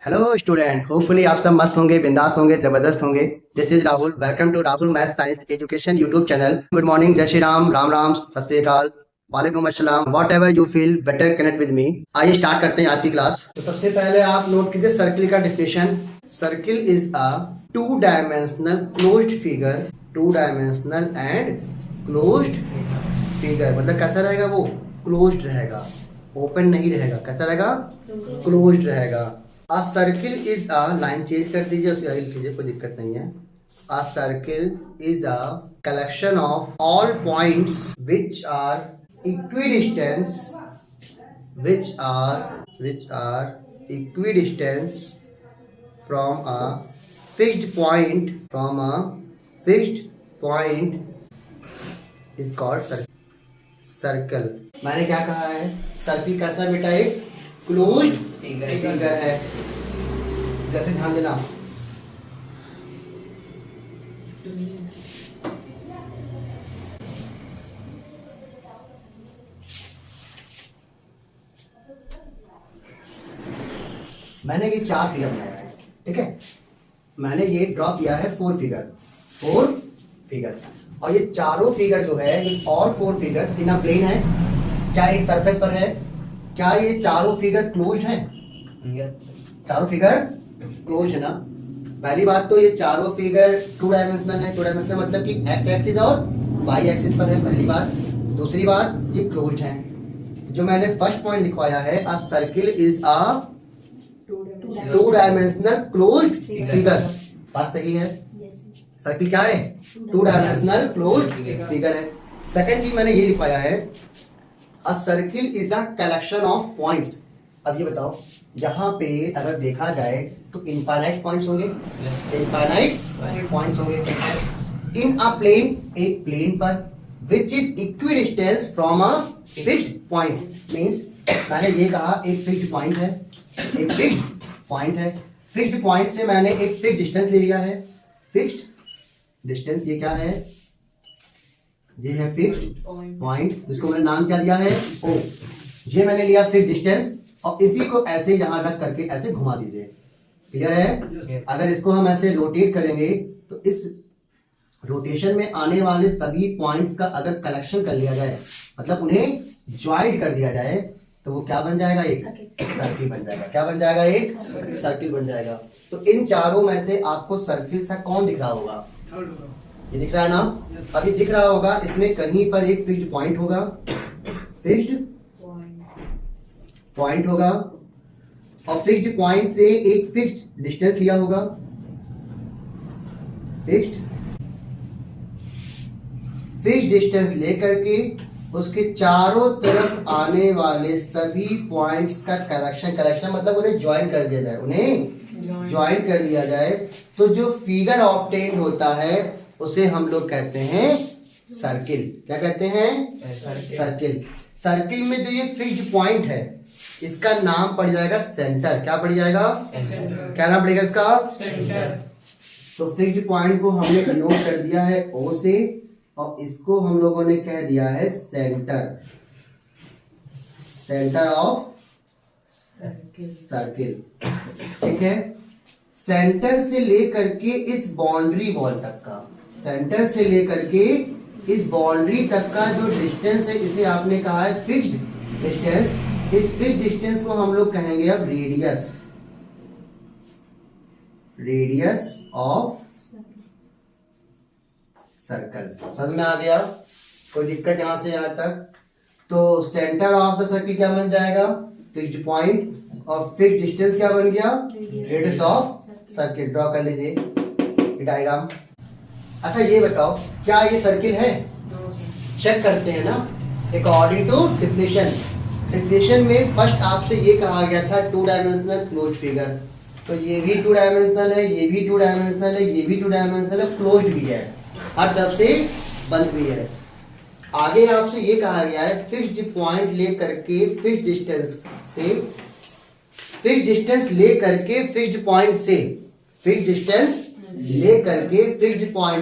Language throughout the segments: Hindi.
हेलो स्टूडेंट, होपफुली आप सब मस्त होंगे, बिंदास होंगे, जबरदस्त होंगे। This is Rahul. Welcome to Rahul math science education YouTube channel. Good morning, जय श्री राम, राम राम, सत श्री अकाल, वालेकुम अस्सलाम। What ever you feel, better connect with me. आइए स्टार्ट करते हैं आज की क्लास। तो सबसे पहले आप नोट कीजिए सर्किल का definition. Circle is a two dimensional closed figure, two dimensional and closed figure. मतलब कैसा रहेगा वो? क्लोज्ड रहेगा, ओपन नहीं रहेगा। कैसा रहेगा? क्लोज्ड रहेगा। A circle is a line change कर दीजिए, उसकी आगे लिख लीजिए, कोई दिक्कत नहीं है। A circle is a collection of all points which are equidistance, which are equidistance from a fixed point, is called circle। मैंने क्या कहा है? सर्किल कैसा बेटा? एक क्लोज्ड फिगर है। जैसे ध्यान देना, मैंने ये चार फिगर बनाया है, ठीक है। मैंने ये ड्रॉ किया है फोर फिगर, और ये चारों फिगर जो है, ये all four figures in a plane है। क्या एक सरफेस पर है? क्या ये चारों फिगर क्लोज्ड हैं? चारों फिगर क्लोज है ना। पहली बात तो ये चारों फिगर टू डायमेंशनल है। टू डायमेंशनल मतलब कि एक्स एक्सिस और वाई एक्सिस पर है, पहली बात। दूसरी बात, ये क्लोज है। जो मैंने फर्स्ट पॉइंट लिखवाया है, अ circle is a two dimensional closed figure. बात सही है? सर्किल क्या है? टू डायमेंशनल क्लोज्ड फिगर है। सेकंड चीज मैंने ये लिखवाया है, अ circle is a collection of points. अब ये बताओ, यहाँ पे अगर देखा जाए तो इनफाइनाइट पॉइंट्स होंगे, इन अ प्लेन, एक प्लेन पर, which is equidistance from a fixed point. Means मैंने ये कहा एक फिक्स्ड पॉइंट है, फिक्स्ड पॉइंट से मैंने एक फिक्स्ड डिस्टेंस ले लिया है। फिक्स्ड डिस्टेंस ये क्या है? ये है फिक्स्ड पॉइंट, जिसको मैंने नाम क्या दिया है? ओ। ये मैंने लिया फिक्स्ड डिस्टेंस, और इसी को ऐसे यहां रख करके ऐसे घुमा दीजिए। क्लियर है? अगर इसको हम ऐसे रोटेट करेंगे तो इस रोटेशन में आने वाले सभी पॉइंट्स का अगर कलेक्शन कर लिया जाए, मतलब उन्हें ज्वाइंट कर दिया जाए, तो वो क्या बन जाएगा? एक सर्किल बन जाएगा। क्या बन जाएगा? एक सर्किल बन जाएगा। तो इन चारों में से आपको सर्किल सा कौन दिख रहा होगा? ये दिख रहा है ना? अभी दिख रहा होगा, इसमें कहीं पर एक फिक्स्ड पॉइंट होगा, और फिक्स्ड पॉइंट से एक फिक्स्ड डिस्टेंस लिया होगा। फिक्स्ड डिस्टेंस लेकर के उसके चारों तरफ आने वाले सभी पॉइंट्स का कलेक्शन मतलब उन्हें ज्वाइन कर दिया जाए, तो जो फिगर ऑब्टेन होता है उसे हम लोग कहते हैं सर्किल। क्या कहते हैं? सर्किल। सर्किल में जो ये फिक्स्ड पॉइंट है, इसका नाम पड़ जाएगा सेंटर। क्या पड़ जाएगा? क्या नाम पड़ेगा इसका? सेंटर। तो फिक्स्ड पॉइंट को हमने डिनोट कर दिया है ओ से, और इसको हम लोगों ने कह दिया है सेंटर ऑफ सर्किल। ठीक है। सेंटर से लेकर के इस बाउंड्री वॉल तक का, सेंटर से लेकर के इस बाउंड्री तक का जो डिस्टेंस है, इसे आपने कहा है फिक्स्ड डिस्टेंस। इस फिक्स्ड डिस्टेंस को हम लोग कहेंगे अब रेडियस ऑफ सर्कल। समझ में आ गया? कोई दिक्कत यहां से यहां तक? तो सेंटर ऑफ द सर्किल क्या बन जाएगा? फिक्स्ड पॉइंट, और फिक्स्ड डिस्टेंस क्या बन गया? Radius of circle. ड्रॉ कर लीजिए डायग्राम। अच्छा ये बताओ, क्या ये सर्किल है? चेक करते हैं ना, अकॉर्डिंग टू डिफिनेशन में फर्स्ट आपसे ये कहा गया था टू डायमेंशनल क्लोज्ड फिगर। तो ये भी टू डायमेंशनल है, ये भी टू डायमेंशनल है, ये भी टू डायमेंशनल है, क्लोज्ड भी है, हर तरफ से बंद भी है। आगे आपसे ये कहा गया है फिक्स्ड पॉइंट ले करके फिक्स्ड डिस्टेंस ले करके फिक्स्ड पॉइंट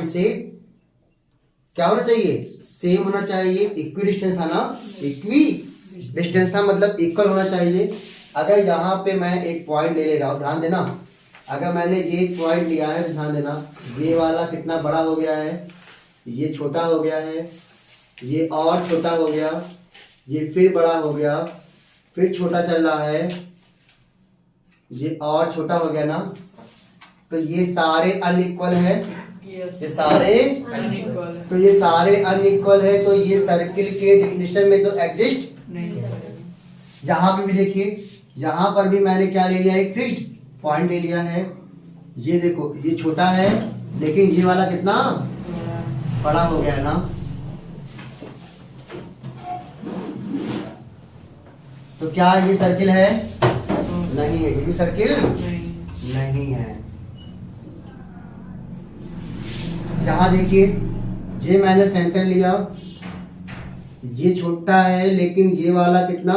से क्या होना चाहिए? सेम होना चाहिए, इक्वी डिस्टेंस आना, इक्वी डिस्टेंस था मतलब इक्वल होना चाहिए। अगर यहाँ पे मैं एक पॉइंट ले रहा हूँ, ध्यान देना, अगर मैंने ये एक पॉइंट लिया है तो ध्यान देना, ये वाला कितना बड़ा हो गया है, ये छोटा हो गया है, ये और छोटा हो गया, ये फिर बड़ा हो गया, फिर छोटा चल रहा है, ये और छोटा हो गया ना, तो ये सारे अनइक्वल है, ये सारे तो ये सारे अनइक्वल है, तो ये सर्किल के डिफिनेशन में तो एग्जिस्ट नहीं। यहाँ पे भी देखिए, यहाँ पर भी मैंने क्या ले लिया, एक फिक्स्ड पॉइंट ले लिया है। ये देखो, ये छोटा है लेकिन ये वाला कितना बड़ा हो गया है ना, तो क्या ये सर्किल है? नहीं है, ये भी सर्किल नहीं है। यहाँ देखिए, ये मैंने सेंटर लिया, ये छोटा है लेकिन ये वाला कितना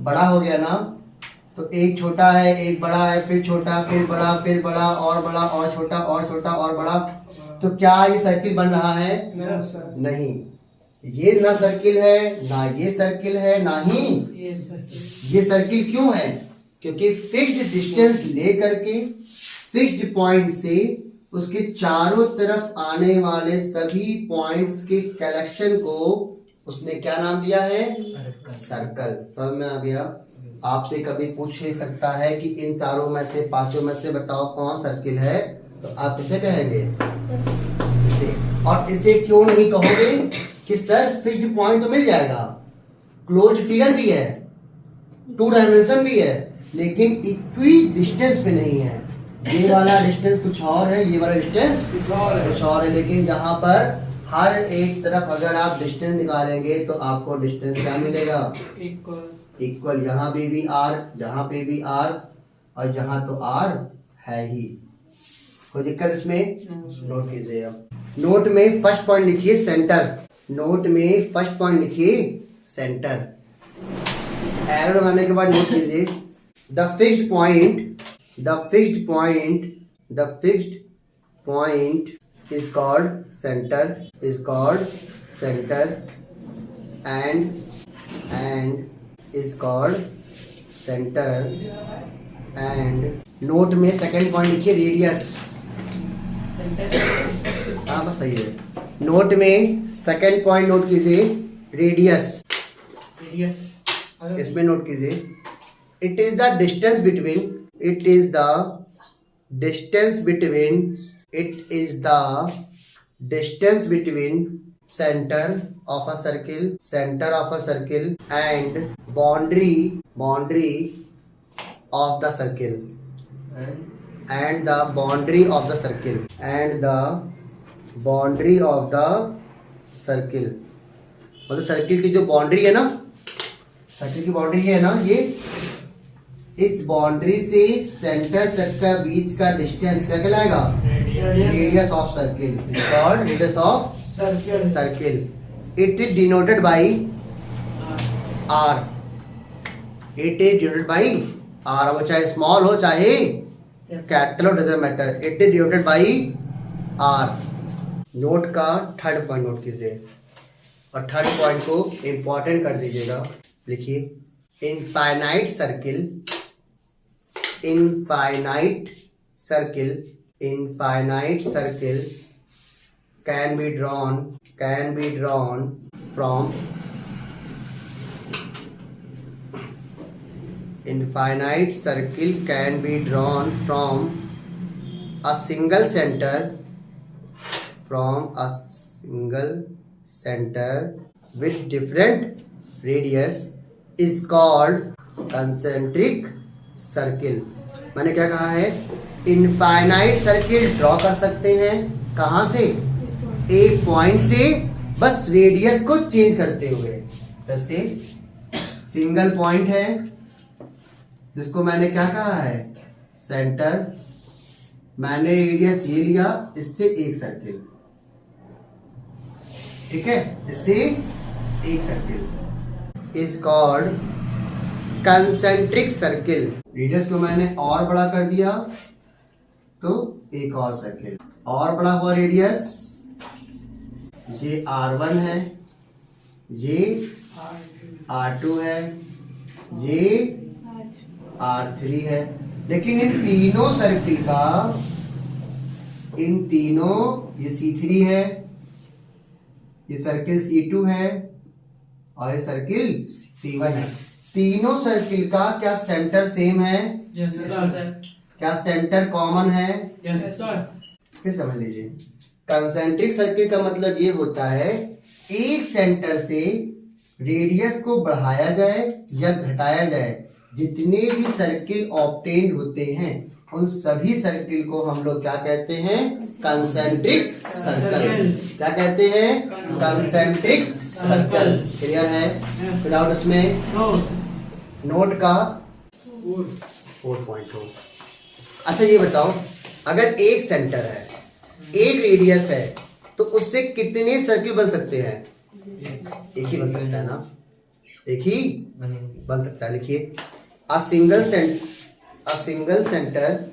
बड़ा हो गया ना, तो एक छोटा है एक बड़ा है, फिर छोटा फिर बड़ा फिर बड़ा और बड़ा और छोटा और छोटा और बड़ा, तो क्या ये सर्किल बन रहा है? नहीं, ये ना सर्किल है ना ये सर्किल है ना ही ये सर्किल। क्यों है? क्योंकि फिक्स्ड डिस्टेंस ले करके फिक्स्ड पॉइंट से उसके चारों तरफ आने वाले सभी पॉइंट्स के कलेक्शन को उसने क्या नाम दिया है? सर्कल। समझ में आ गया? आपसे कभी पूछ ही सकता है कि इन चारों में से पांचों में से बताओ कौन सर्किल है, तो आप इसे कहेंगे इसे। और इसे क्यों नहीं कहोगे कि सर फिक्स्ड पॉइंट तो मिल जाएगा, क्लोज फिगर भी है, 2 डायमेंशन भी है, लेकिन इक्वी डिस्टेंस पे नहीं है। ये वाला डिस्टेंस कुछ और है, ये वाला डिस्टेंस कुछ और है, लेकिन जहां पर हर एक तरफ अगर आप डिस्टेंस निकालेंगे तो आपको डिस्टेंस क्या मिलेगा? इक्वल। यहाँ पे भी आर, यहाँ पे भी आर, और यहाँ तो आर है ही। कोई दिक्कत इसमें? नोट कीजिए। अब नोट में फर्स्ट पॉइंट लिखिए सेंटर। नोट में फर्स्ट पॉइंट लिखिए सेंटर। एरो लगाने के बाद नोट कीजिए, the fixed point is called center, and is called center, and note में सेकंड पॉइंट लिखिए रेडियस। हाँ बस सही है। नोट में सेकंड पॉइंट नोट कीजिए रेडियस, इसमें नोट कीजिए, it is the distance between center of a circle and boundary of the circle मतलब सर्किल की जो बाउंड्री है ना, सर्किल की बाउंड्री है ना, ये इस बाउंड्री से सेंटर तक का बीच का डिस्टेंस क्या कहलाएगा? Radius of circle is called radius of circle. It is denoted by R. वो चाहे स्मॉल हो चाहे कैपिटल हो, doesn't matter, it is denoted by R. Note का थर्ड पॉइंट नोट कीजिए और थर्ड पॉइंट को इंपॉर्टेंट कर दीजिएगा। लिखिए, infinite circle can be drawn from infinite circle can be drawn from a single center with different radius is called concentric circle। मैंने क्या कहा है? इनफाइनाइट सर्किल ड्रॉ कर सकते हैं, कहां से? एक पॉइंट से, बस रेडियस को चेंज करते हुए। जैसे सिंगल पॉइंट है जिसको मैंने क्या कहा है? सेंटर। मैंने रेडियस ये लिया, इससे एक सर्किल, ठीक है, इससे एक circle is called concentric circle. Radius को मैंने और बड़ा कर दिया तो एक और सर्किल, और बड़ा हुआ रेडियस। ये R1 है, ये R2 है, ये R3 है। लेकिन इन तीनों सर्किल का, इन तीनों, ये C3 है, ये सर्किल C2 है और ये सर्किल C1 है। तीनों सर्किल का क्या सेंटर सेम है? Yes sir. क्या सेंटर कॉमन है? Yes sir. फिर समझ लीजिए, कंसेंट्रिक सर्किल का मतलब ये होता है एक सेंटर से रेडियस को बढ़ाया जाए या घटाया जाए, जितने भी सर्किल ऑब्टेन्ड होते हैं उन सभी सर्किल को हम लोग क्या कहते हैं? Concentric circle. क्या कहते हैं? Concentric circle. क्लियर है? फिर आउट उसमें नोट का 4 पॉइंट हो। अच्छा ये बताओ, अगर एक सेंटर है, एक रेडियस है, तो उससे कितने सर्किल बन सकते हैं? एक ही बन सकता है ना, एक ही बन सकता है। लिखिए, a single centre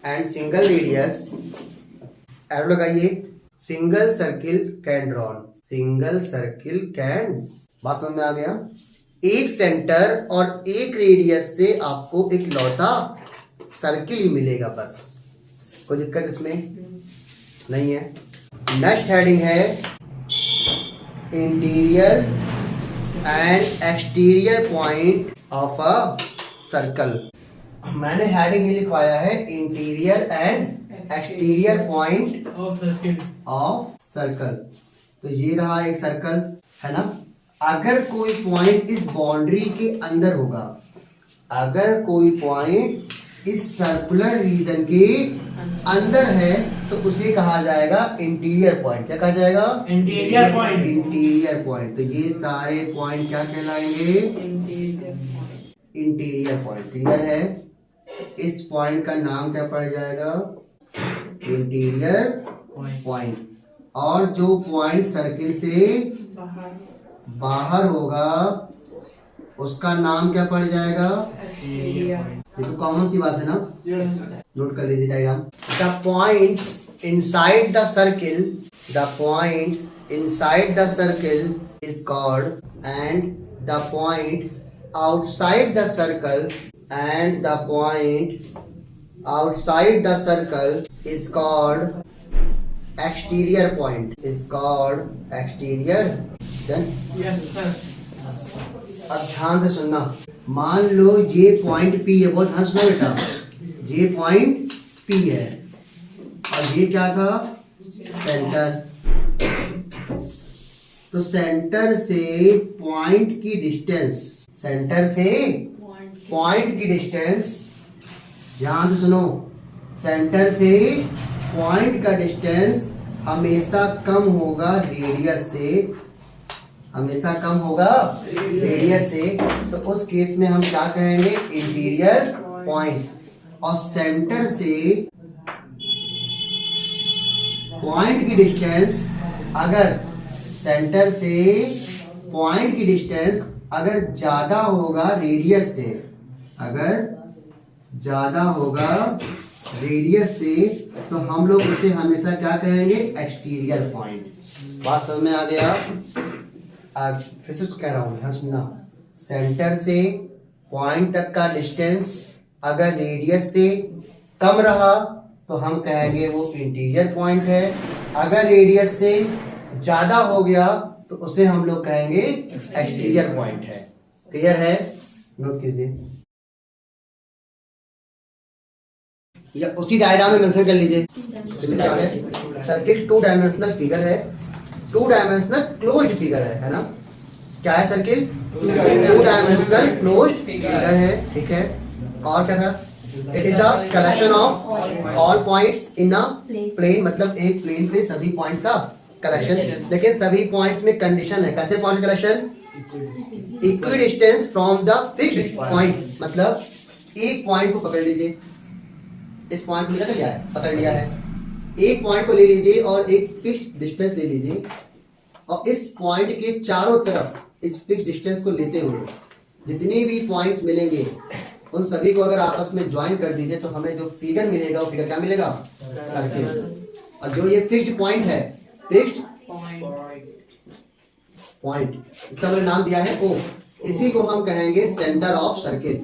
and single radius, arrow लगाइए, single circle can drawn, single circle can, बात समझ में आ गया? एक सेंटर और एक रेडियस से आपको एक लौता सर्किल ही मिलेगा, बस। कोई दिक्कत इसमें नहीं है। नेक्स्ट हेडिंग है interior and exterior point of a circle. मैंने हेडिंग ये लिखवाया है interior and exterior point of circle. तो ये रहा एक सर्कल, है ना? अगर कोई पॉइंट इस बाउंड्री के अंदर होगा, अगर कोई पॉइंट इस सर्कुलर रीजन के अंदर है, तो उसे कहा जाएगा इंटीरियर पॉइंट। क्या कहा जाएगा? Interior point. Interior point. तो ये सारे पॉइंट क्या कहलाएंगे? Interior point. क्लियर है? इस पॉइंट का नाम क्या पड़ जाएगा? Interior point. और जो पॉइंट सर्किल से बाहर होगा उसका नाम क्या पड़ जाएगा? ये तो कॉमन सी बात है ना? यस। नोट कर लीजिए diagram. The points inside the circle, the points inside the circle is called, and the point outside the circle, and the point outside the circle is called exterior point, is called exterior। then yes sir. अब ध्यान से सुनना, मान लो ये पॉइंट P है, बहुत ध्यान सुनो बेटा, ये पॉइंट P है और ये क्या था? सेंटर। तो सेंटर से पॉइंट की डिस्टेंस, सेंटर से पॉइंट की डिस्टेंस, ध्यान से सुनो, सेंटर से पॉइंट का डिस्टेंस हमेशा कम होगा रेडियस से, हमेशा कम होगा रेडियस से। तो उस केस में हम क्या कहेंगे? Interior point. और सेंटर से पॉइंट की डिस्टेंस, अगर सेंटर से पॉइंट की डिस्टेंस अगर ज्यादा होगा रेडियस से, अगर ज्यादा होगा रेडियस से, तो हम लोग उसे हमेशा क्या कहेंगे? Exterior point. बात समझ में आ गया? फिर से कह रहा हूँ, सुनना, सेंटर से पॉइंट तक का डिस्टेंस अगर रेडियस से कम रहा तो हम कहेंगे वो इंटीरियर पॉइंट है। अगर रेडियस से ज्यादा हो गया तो उसे हम लोग कहेंगे एक्सटीरियर पॉइंट है। क्लियर है? नोट कीजिए, या उसी डायग्राम में मेंशन कर लीजिए। सर्किट 2 डायमेंशनल फिगर है, 2 डायमेंशनल क्लोज्ड फिगर है ना? क्या है सर्किल? 2 डायमेंशनल क्लोज्ड फिगर है। ठीक है, और क्या था? It is the collection of all points in a plane, मतलब एक प्लेन पे सभी पॉइंट्स का कलेक्शन। लेकिन सभी पॉइंट्स में कंडीशन है। कैसे point collection? Equi distance from the fixed point, मतलब एक पॉइंट को पकड़ लीजिए, इस पॉइंट को लिया है, पकड़ लिया है, एक पॉइंट को ले लीजिए और एक फिक्स्ड डिस्टेंस ले लीजिए, और इस पॉइंट के चारों तरफ इस फिक्स्ड डिस्टेंस को लेते हुए जितने भी पॉइंट्स मिलेंगे उन सभी को अगर आपस में ज्वाइन कर दीजिए तो हमें जो फिगर मिलेगा वो फिगर क्या मिलेगा? सर्किल। और जो ये फिक्स्ड पॉइंट है, फिक्स्ड पॉइंट, इसका मैंने नाम दिया है O, इसी को हम कहेंगे centre of circle.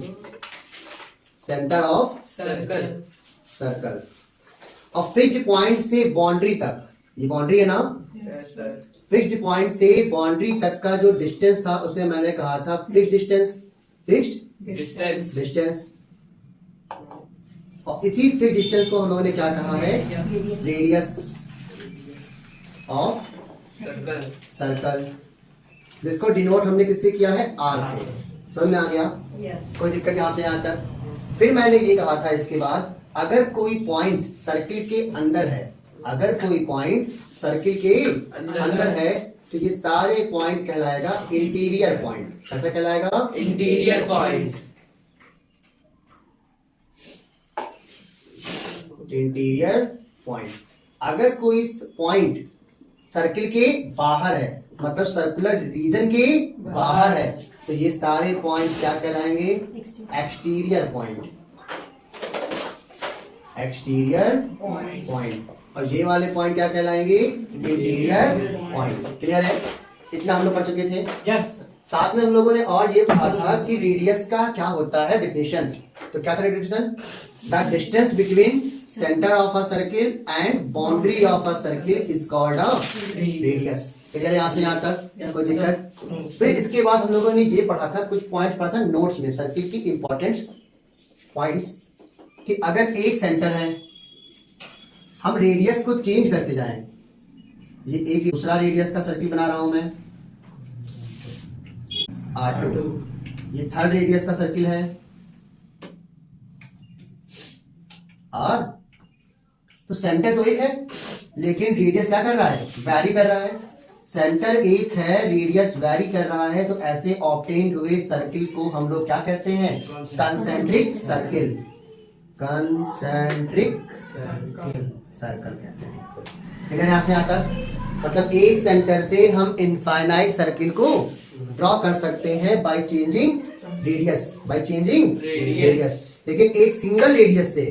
Centre of circle circle. और फिक्स्ड पॉइंट से बाउंड्री तक, ये बाउंड्री है ना, यस सर फिक्स्ड पॉइंट से बाउंड्री तक का जो डिस्टेंस था उसमें मैंने कहा था fixed distance, fixed distance distance. और इसी फिक्स्ड डिस्टेंस को हम लोगों ने क्या कहा है, रेडियस ऑफ सर्कल सर्कल, जिसको डिनोट हमने किससे किया है, आर से। समझ में आ गया, कोई दिक्कत यहाँ से यहाँ तक। फिर मैंने ये कहा था इसके बाद, अगर कोई पॉइंट सर्किल के अंदर है, अगर कोई पॉइंट सर्किल के अंदर है तो ये सारे पॉइंट कहलाएगा इंटीरियर पॉइंट। कैसा कहलाएगा, इंटीरियर पॉइंट इंटीरियर पॉइंट्स। अगर कोई पॉइंट सर्किल के बाहर है, मतलब सर्कुलर रीजन के बाहर है, तो ये सारे पॉइंट्स क्या कहलाएंगे, एक्सटीरियर पॉइंट, एक्सटीरियर पॉइंट। और ये वाले पॉइंट क्या कहलाएंगे, इंटीरियर पॉइंट्स। क्लियर है, इतना हम लोग पढ़ चुके थे। यस साथ में हम लोगों ने और ये पढ़ा था कि रेडियस का क्या होता है डेफिनेशन। तो क्या था definition, the distance between centre of a circle and boundary of a circle is called a radius. Clear है यहाँ से यहाँ तक, कोई दिक्कत। फिर इसके बाद हम लोगों ने ये पढ़ा था, कुछ पॉइंट्स पढ़ा था नोट्स में, सर्किल की इंपॉर्टेंस पॉइंट्स, कि अगर एक सेंटर है, हम रेडियस को चेंज करते जाएं। ये एक दूसरा रेडियस का सर्किल बना रहा हूं मैं, R2। ये थर्ड रेडियस का सर्किल है R। तो सेंटर तो एक है, लेकिन रेडियस क्या कर रहा है, वैरी कर रहा है। सेंटर एक है, रेडियस वैरी कर रहा है, तो ऐसे ऑब्टेन्ड हुए सर्किल को हम लोग क्या कहते हैं, कंसेंट्रिक सर्किल, कंसेंट्रिक सर्कल कहते हैं। ठीक है, यहां से यहां तक, मतलब एक सेंटर से हम इनफाइनाइट सर्किल को ड्रॉ कर सकते हैं by changing radius, by changing radius. लेकिन एक सिंगल रेडियस से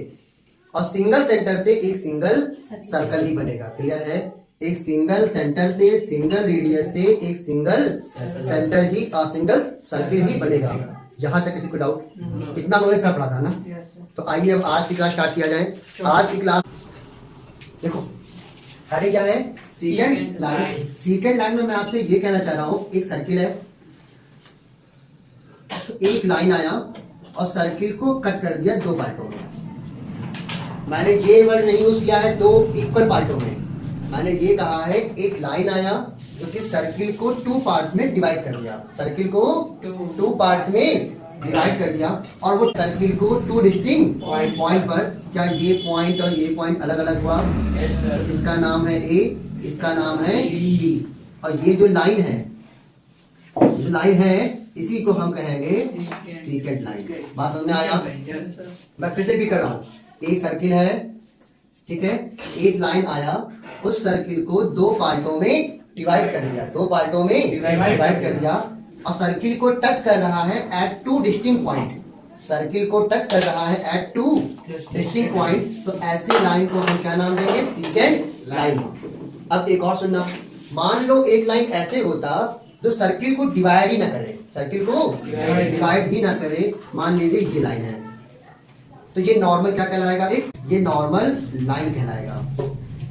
और सिंगल सेंटर से एक सिंगल सर्कल ही बनेगा। क्लियर है, एक सिंगल सेंटर से, सिंगल रेडियस से एक सिंगल सेंटर ही और सिंगल सर्किल ही बनेगा। जहां तक किसी को डाउट, इतना हमने क्या पढ़ा था ना। तो आइए अब आज की क्लास स्टार्ट किया जाए। आज की क्लास देखो, हेडिंग क्या है, सेकंड लाइन। सेकंड लाइन में मैं आपसे ये कहना चाह रहा हूं, एक सर्किल है, तो एक लाइन आया और सर्किल को कट कर दिया दो पार्टों में। मैंने ये वर्ड नहीं यूज किया है दो इक्वल पार्टों में, मैंने ये कहा है एक लाइन आया जो कि सर्किल को टू पार्ट्स में डिवाइड कर दिया, सर्किल को टू पार्ट्स में डिवाइड कर दिया। और वो सर्किल को टू डिस्टिंक्ट पॉइंट पर, क्या ये पॉइंट और ये पॉइंट अलग अलग हुआ, इसका नाम है ए, इसका नाम है बी। और ये जो लाइन है, जो लाइन है, इसी को हम कहेंगे सेकंड लाइन। बात समझ में आया, मैं फिर से भी कर रहा हूँ। एक सर्किल है, ठीक है, एक लाइन आया, उस सर्किल को दो पार्टों में डिवाइड कर दिया, दो पार्टों में डिवाइड कर दिया, और सर्किल को टच कर रहा है at two distinct point, circle को टच कर रहा है एट टू डिस्टिंक्ट पॉइंट। तो ऐसे लाइन को हम क्या नाम देंगे, सेकंड लाइन। अब एक और सुनना, मान लो एक लाइन ऐसे होता जो सर्किल को डिवाइड ही ना करे, सर्किल को डिवाइड ही ना करे। मान लीजिए ये लाइन है, तो ये नॉर्मल क्या कहलाएगा, एक ये नॉर्मल लाइन कहलाएगा।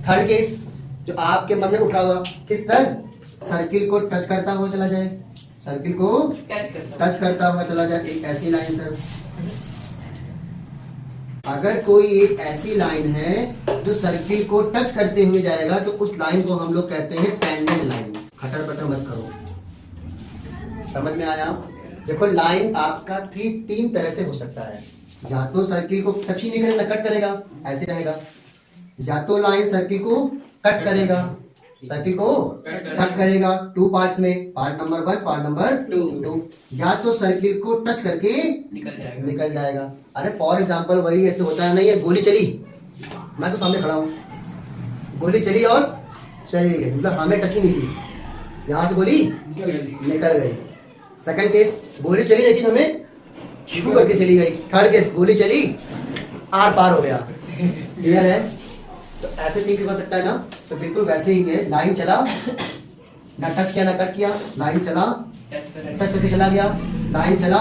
थर्ड केस जो आपके मन में उठ रहा होगा कि सर सर्किल को टच करता हुआ चला जाए, सर्किल को टच करता हुआ चला जाए, एक ऐसी लाइन। सर अगर कोई एक ऐसी लाइन है जो सर्किल को टच करते हुए जाएगा, तो उस लाइन को हम लोग कहते हैं टेंजेंट लाइन। खटर पटर मत करो, समझ में आया। देखो लाइन आपका तीन तरह से हो सकता है, या तो सर्किल को टच ही नहीं करेगा, कट करेगा, ऐसे रहेगा। या तो लाइन सर्किल को कट करेगा, सर्किल को कट करेगा टू पार्ट्स में, पार्ट नंबर 1, पार्ट नंबर 2। या तो सर्किल को टच करके निकल जाएगा। अरे फॉर एग्जांपल वही ऐसे होता है, नहीं है, गोली चली, मैं तो सामने खड़ा हूँ, गोली चली और चली गई, मतलब हमें टच ही नहीं की, यहाँ से गोली निकल गई। सेकंड केस, गोली चली लेकिन हमें छू करके चली गई। थर्ड केस, गोली चली आर पार हो गया। क्लियर है, तो ऐसे थिंक कर सकता है ना। तो बिल्कुल वैसे ही है, लाइन चला, ना टच किया ना कट किया, लाइन चला, टच करके चला गया, लाइन चला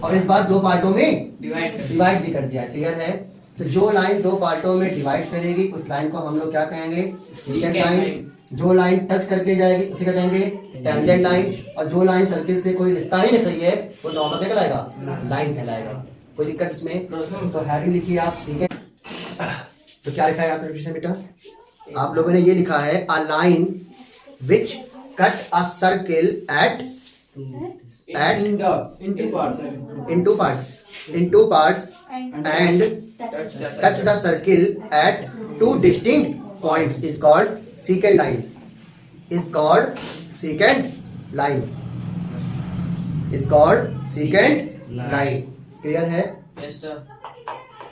और इस बार दो पार्टों में डिवाइड कर डिवाइड भी कर दिया। क्लियर है? तो जो लाइन दो पार्टों में डिवाइड करेगी उस लाइन को हम लोग क्या कहेंगे? Second line. जो लाइन टच करके जाएगी उसे क्या कहेंगे? Tangent line. और जो लाइन सर्किल से कोई रिश्ता ही नहीं रख रही है वो नॉर्मल क्या कहलाएगा? लाइन कहलाएगा। कोई दिक्कत इसमें? तो हेडिंग लिखिए आप सेकेंड। तो क्या लिखा है आपने विषय बेटा? आप लोगों ने ये लिखा है a line which cut a circle eight in two parts and touch the circle at two distinct points is called secant line. Is called secant line. Is called secant line. Clear है? Yes sir.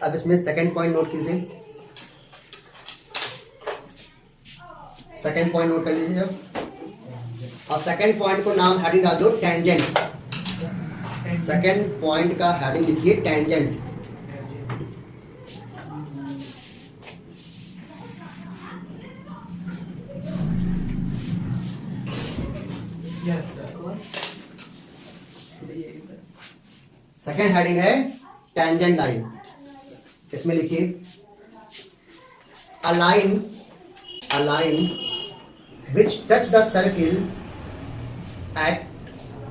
अब इसमें सेकंड पॉइंट नोट कीजिए। सेकंड पॉइंट नोट कर लीजिए जब। और सेकंड पॉइंट को नाम हेडिंग डाल दो टेंजेंट। सेकंड पॉइंट का हेडिंग लिखिए tangent. Yes sir. Second heading है टेंजेंट लाइन। इसमें लिखिए a line which touch the circle at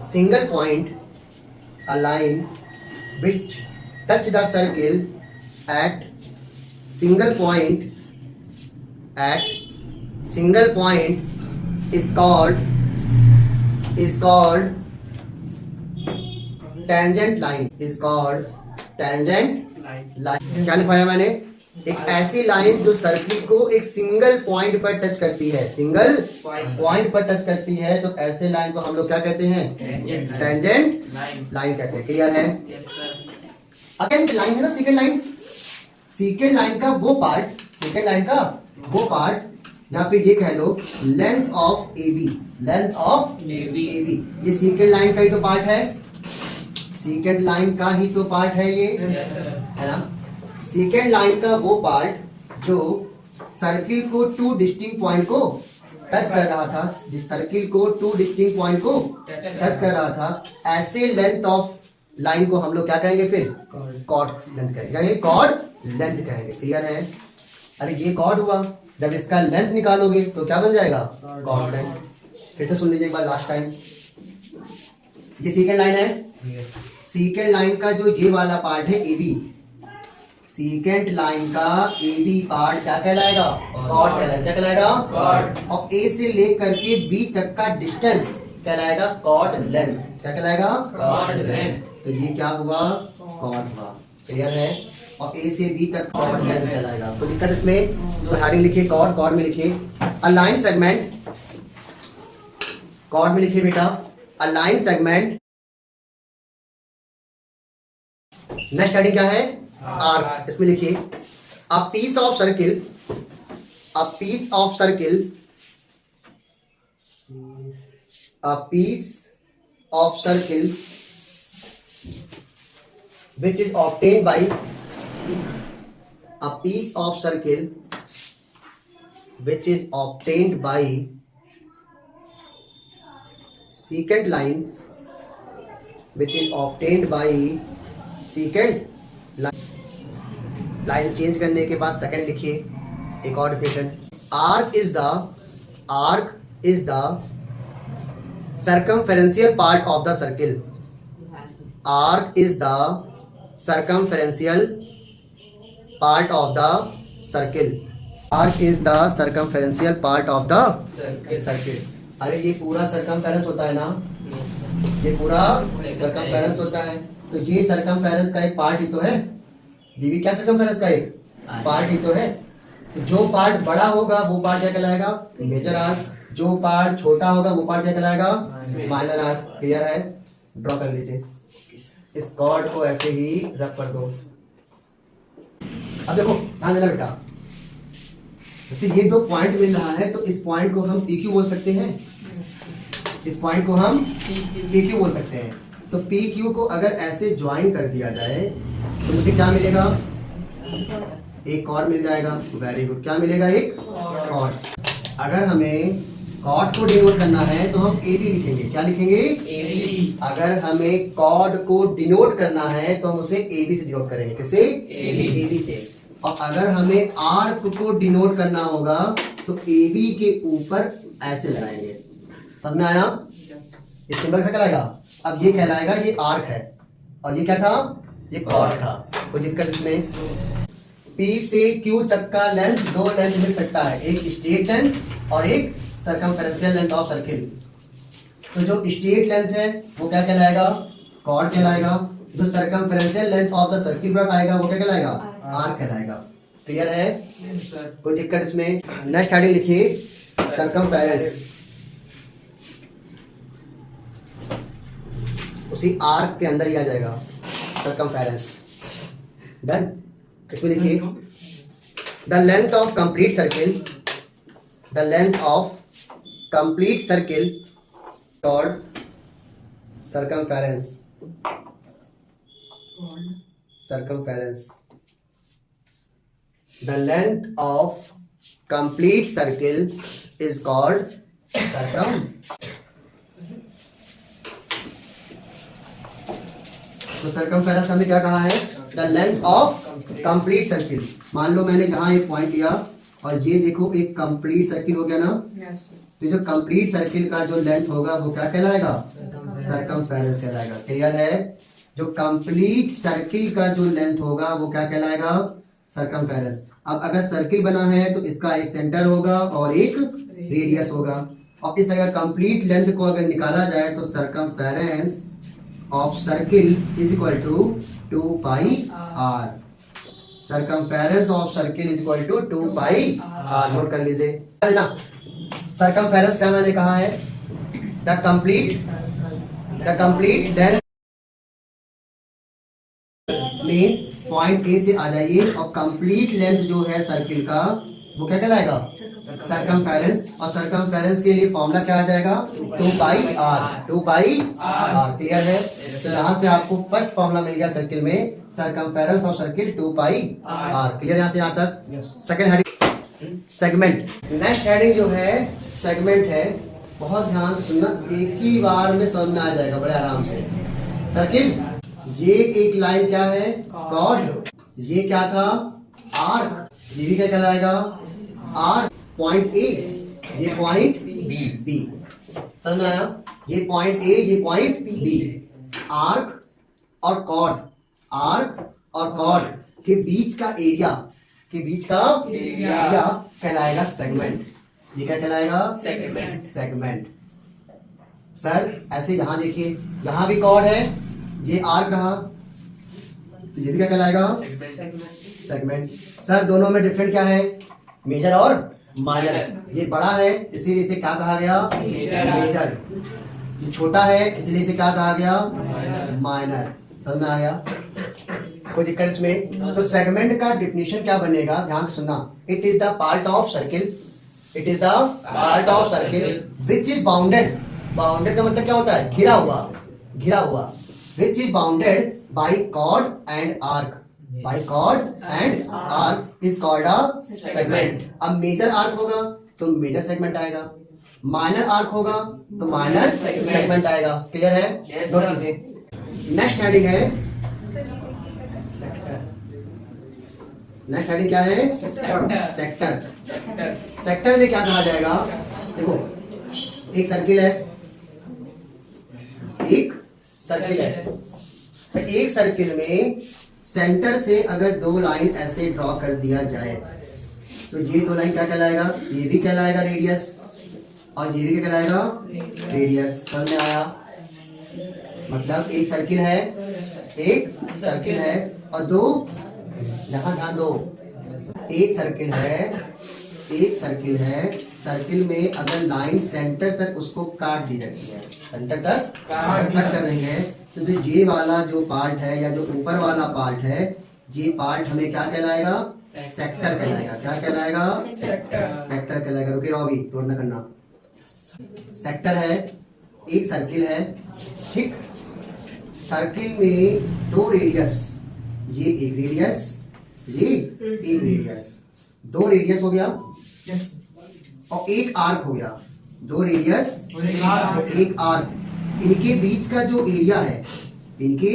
single point. A line which touch the circle at single point is called tangent line. Is called tangent line. क्या लिखवाया मैंने? एक ऐसी लाइन जो सर्किल को एक सिंगल पॉइंट पर टच करती है। सिंगल पॉइंट पर टच करती है तो ऐसे लाइन को हम लोग क्या कहते हैं? टेंजेंट लाइन कहते हैं। क्लियर है? Yes sir. अगेन लाइन है ना सेकंड लाइन। सेकंड लाइन का वो पार्ट या फिर ये कह लो लेंथ ऑफ AB। ये सेकंड लाइन का ही तो पार्ट है। सेकंड लाइन का ही तो पार्ट है ये, यस सर। है ना? सेकेंड लाइन का वो पार्ट जो सर्किल को टू डिस्टिंक्ट पॉइंट को टच कर रहा था। सर्किल को टू डिस्टिंक्ट पॉइंट को टच कर रहा था। ऐसे लेंथ ऑफ लाइन को हम लोग क्या कहेंगे? फिर कॉर्ड लेंथ कहेंगे। कॉर्ड लेंथ कहेंगे। क्लियर है? अरे ये कॉर्ड हुआ, जब इसका लेंथ निकालोगे तो क्या बन जाएगा? Chord length. फिर से सुन लीजिए एक बार लास्ट टाइम। ये सेकेंड लाइन है। सेकेंड लाइन का जो ये वाला पार्ट है AB, सेकेंड लाइन का AB पार्ट क्या कहलाएगा? कॉर्ड कहलाएगा। क्या कहलाएगा? कॉर्ड। और A से लेकर के B तक का डिस्टेंस कहलाएगा कॉर्ड लेंथ। क्या कहलाएगा? Chord length. तो ये क्या हुआ? कॉर्ड हुआ। क्लियर है? और A से B तक कॉर्ड लेंथ कहलाएगा। तो दिक्कत इसमें तो हेडिंग लिखिए कॉर्ड। कॉर्ड में लिखिए अ लाइन सेगमेंट। कॉर्ड में लिखिए बेटा a line segment. Next heading क्या है? आर्क। इसमें लिखिए a piece of circle which is obtained by secant line line change करने के बाद सेकंड लिखिए एक और definition. Arc is the circumferential part of the circle. Arc is the circumferential part of the circle. Arc is the circumferential part of the circle. अरे ये पूरा circumference होता है ना, ये पूरा circumference होता है। तो ये circumference का एक पार्ट ही तो है। ये भी क्या circumference का एक पार्ट ही तो है। तो जो पार्ट बड़ा होगा वो पार्ट क्या कहलाएगा? Major arc. जो पार्ट छोटा होगा वो पार्ट क्या कहलाएगा? Minor arc. क्लियर है? ड्रॉ कर लीजिए। इस कॉर्ड को ऐसे ही रख कर दो। अब देखो ध्यान देना बेटा, जैसे ये दो पॉइंट मिल रहा है तो इस पॉइंट को हम PQ बोल सकते हैं। इस पॉइंट को हम PQ बोल सकते हैं। तो PQ को अगर ऐसे ज्वाइन कर दिया जाए तो मुझे क्या मिलेगा? एक कॉर्ड मिल जाएगा। Very good. क्या मिलेगा? एक कॉर्ड। अगर हमें कॉर्ड को डिनोट करना है तो हम AB लिखेंगे। क्या लिखेंगे? AB। अगर हमें कॉर्ड को डिनोट करना है तो हम उसे ए बी से डिनोट करेंगे। किसे? ए बी से। और अगर हमें आर्क को डिनोट करना होगा तो ए बी के ऊपर ऐसे लगाएंगे। समझ में आया? ये सिंबल कैसा कहलाएगा? अब ये कहलाएगा ये आर्क है और ये क्या था? ये कॉर्ड था। कोई दिक्कत इसमें? P से Q तक का लेंथ, दो लेंथ मिल सकता है, एक स्ट्रेट लेंथ और एक सर्कमफेरेंशियल लेंथ ऑफ सर्किल। तो जो स्ट्रेट लेंथ है वो क्या कहलाएगा? कॉर्ड कहलाएगा। जो सर्कमफेरेंशियल लेंथ ऑफ द सर्किल पर आएगा वो क्या कहलाएगा? आर्क कहलाएगा। क्लियर है? Yes, sir. कोई दिक्कत इसमें? नेक्स्ट हेडिंग लिखिए सर्कमफेरेंस। उसी आर्क के अंदर ही आ जाएगा सर्कमफेरेंस। डन? इसमें देखिए the length of complete circle, the length of complete circle called circumference. Circumference. The length of complete circle is called तो सर्कमफेरेंस हमने क्या कहा है? The length of complete circle. मान लो मैंने यहाँ एक पॉइंट लिया और ये देखो एक कंप्लीट सर्किल हो गया ना। Yes, sir. तो जो कंप्लीट सर्किल का जो लेंथ होगा वो क्या कहलाएगा? सर्कमफेरेंस कहलाएगा। क्लियर है? जो कंप्लीट सर्किल का जो लेंथ होगा वो क्या कहलाएगा? सर्कमफेरेंस। अब अगर सर्किल बना है तो इसका एक सेंटर होगा और एक रेडियस होगा, और इस अगर कंप्लीट लेंथ को अगर निकाला जाए तो circumference of circle is equal to 2 pi R. Circumference of circle is equal to 2 pi R. Note कर लीजिए है ना। सर्कमफेरेंस क्या मैंने कहा है? The complete length means point A से आ जाइए और कंप्लीट लेंथ जो है सर्किल का वो क्या कहलाएगा? सर्कमफेरेंस। और सर्कमफेरेंस के लिए फॉर्मूला क्या आ जाएगा? 2 pi R. 2 pi R. Clear है? तो यहाँ से आपको फर्स्ट फॉर्मूला मिल गया सर्किल में, circumference of circle 2 pi R. Clear यहाँ से यहाँ तक? Second heading segment. Next heading जो है सेगमेंट है। बहुत ध्यान से सुनना, एक ही बार में समझ में आ जाएगा बड़े आराम से। सर्किल, ये एक लाइन क्या है? कॉर्ड। ये क्या था? आर्क। ये भी क्या कहलाएगा? आर्क। पॉइंट ए, ये पॉइंट बी। समझ में आया? ये पॉइंट ए, ये पॉइंट बी। आर्क और कॉर्ड, आर्क और कॉर्ड के बीच का एरिया, के बीच का एरिया कहलाएगा सेगमेंट। ये क्या कहलाएगा? Segment. सेगमेंट। सर ऐसे यहाँ देखिए, यहाँ भी कॉर्ड है, ये आर्क रहा, तो ये भी क्या कहलाएगा? सेगमेंट। सर दोनों में डिफरेंट क्या है? मेजर और माइनर। ये बड़ा है इसीलिए इसे क्या कहा गया? मेजर। ये छोटा है इसलिए इसे क्या कहा गया? माइनर। समझ में आ गया? कोई दिक्कत इसमें? तो सेगमेंट का डिफिनीशन क्या बनेगा? ध्यान से सुनना। It is the part of circle, it is the part of circle which is bounded. Bounded का मतलब क्या होता है? घिरा हुआ, घिरा हुआ। Which is bounded by chord and arc. By chord and arc is called a segment. अब मेजर आर्क होगा तो मेजर सेगमेंट आएगा, माइनर आर्क होगा तो माइनर सेगमेंट आएगा। क्लियर है? Yes, note sir. कीजिए। नेक्स्ट हेडिंग है, नेक्स्ट हेडिंग क्या है? सेक्टर। सेक्टर में क्या कहा जाएगा? देखो एक सर्किल है, एक सर्किल है, तो एक सर्किल में सेंटर से अगर दो लाइन ऐसे ड्रॉ कर दिया जाए तो ये दो लाइन क्या कहलाएगा? ये भी कहलाएगा रेडियस और ये भी क्या कहलाएगा? रेडियस। समझ में आया? मतलब एक सर्किल है, एक सर्किल है और दो, यहाँ ध्यान दो, एक सर्किल है, एक सर्किल है, सर्किल में अगर लाइन सेंटर तक उसको काट दी जाती है, सेंटर तक कट कर रही है, तो जो ये वाला जो पार्ट है या जो ऊपर वाला पार्ट है, ये पार्ट हमें क्या कहलाएगा? सेक्टर कहलाएगा। क्या कहलाएगा? सेक्टर कहलाएगा। रुके रहो अभी, टोन ना करना। सेक्टर है, एक सर्किल है, ठीक। सर्किल में दो रेडियस, ये एक रेडियस, ये एक रेडियस, दो रेडियस हो गया और एक आर्क हो गया। दो रेडियस, एक आर्क। इनके बीच का जो एरिया है, इनके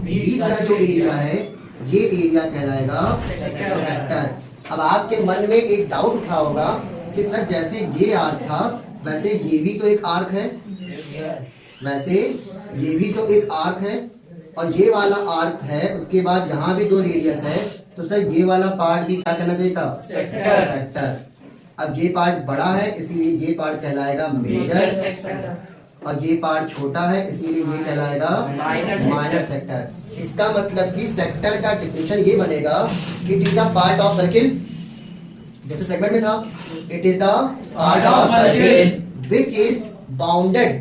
बीच का जो एरिया है, ये एरिया कहलाएगा सेक्टर। अब आपके मन में एक डाउट उठा होगा कि सर जैसे ये आर्क था वैसे ये भी तो एक आर्क है, वैसे ये भी तो एक आर्क है, और ये वाला आर्क है, उसके बाद यहाँ भी 2 रेडियस है, तो सर ये वाला पार्ट भी क्या करना चाहिए था? सेक्टर। अब ये पार्ट बड़ा है इसीलिए ये पार्ट कहलाएगा मेजर, और ये पार्ट छोटा है इसीलिए ये कहलाएगा माइनर सेक्टर। इसका मतलब कि सेक्टर का डिफिनेशन ये बनेगा कि it is the part of circle, जैसे सेगमेंट में था, it is the part of circle which is bounded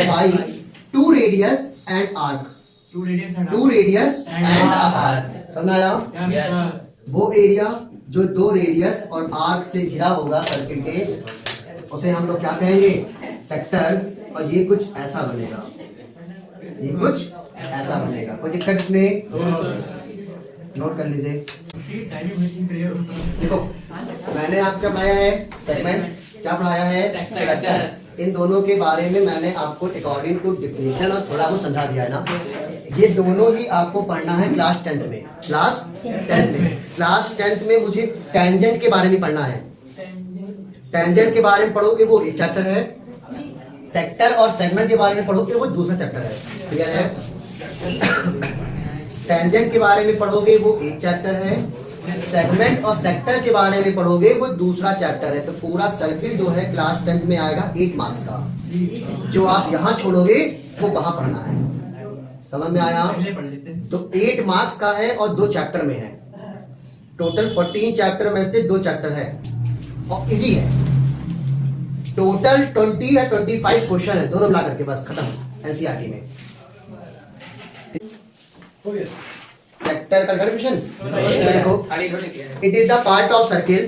by 2 radius and arc, 2 radius and arc। समझ में आया? Yes. वो एरिया जो 2 रेडियस और आर्क से घिरा होगा सर्किल के, उसे हम लोग क्या कहेंगे? सेक्टर। और ये कुछ ऐसा बनेगा, ये कुछ ऐसा बनेगा। कोई दिक्कत इसमें? नोट कर लीजिए। देखो मैंने आपका पढ़ाया है सेगमेंट, क्या पढ़ाया है? सेक्टर। इन दोनों के बारे में मैंने आपको अकॉर्डिंग टू डिफिनेशन और थोड़ा बहुत समझा दिया है ना। ये दोनों ही आपको पढ़ना है क्लास 10th में। क्लास 10th में मुझे टेंजेंट के बारे में पढ़ना है। टेंजेंट के बारे में पढ़ोगे वो एक चैप्टर है, सेक्टर और सेगमेंट के बारे में पढ़ोगे वो दूसरा चैप्टर है। क्लियर है? टेंजेंट के बारे में पढ़ोगे वो एक चैप्टर है, सेगमेंट और सेक्टर के बारे में पढ़ोगे वो दूसरा चैप्टर है। तो पूरा सर्किल जो है क्लास 10th में आएगा 8 मार्क्स का। जो आप यहाँ छोड़ोगे वो वहां पढ़ना है। समझ में आया? तो 8 मार्क्स का है और 2 चैप्टर में है। टोटल 14 चैप्टर में से 2 चैप्टर है और इजी है। टोटल 20 या 25 क्वेश्चन है, दोनों मिला करके बस खत्म एनसीईआरटी में। सेक्टर का डेफिनेशन देखो, it is the part of circle,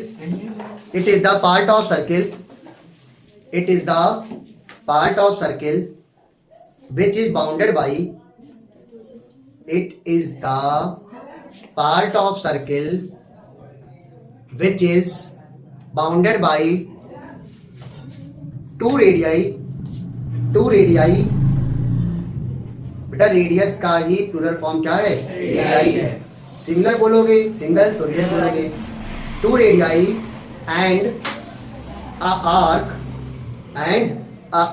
it is the part of circle, it is the part of circle which is bounded by, it is the part of circle which is bounded by 2 radii। बेटा रेडियस का ही प्लूरल फॉर्म क्या है? रेडियाई है। सिंगुलर बोलोगे सिंगल तो रेडियस बोलोगे। 2 radii and a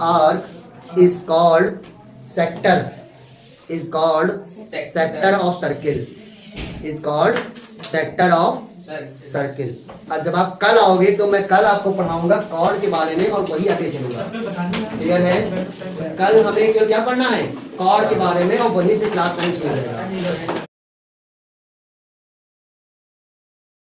arc is called sector, is called sector of circle, is called sector of circle। अब जब आप कल आओगे तो मैं कल आपको पढ़ाऊंगा कॉर्ड के बारे में और वही आगे चलूंगा। क्लियर है? कल हमें क्या पढ़ना है? कॉर्ड के बारे में और वही से क्लास शुरू करेगा।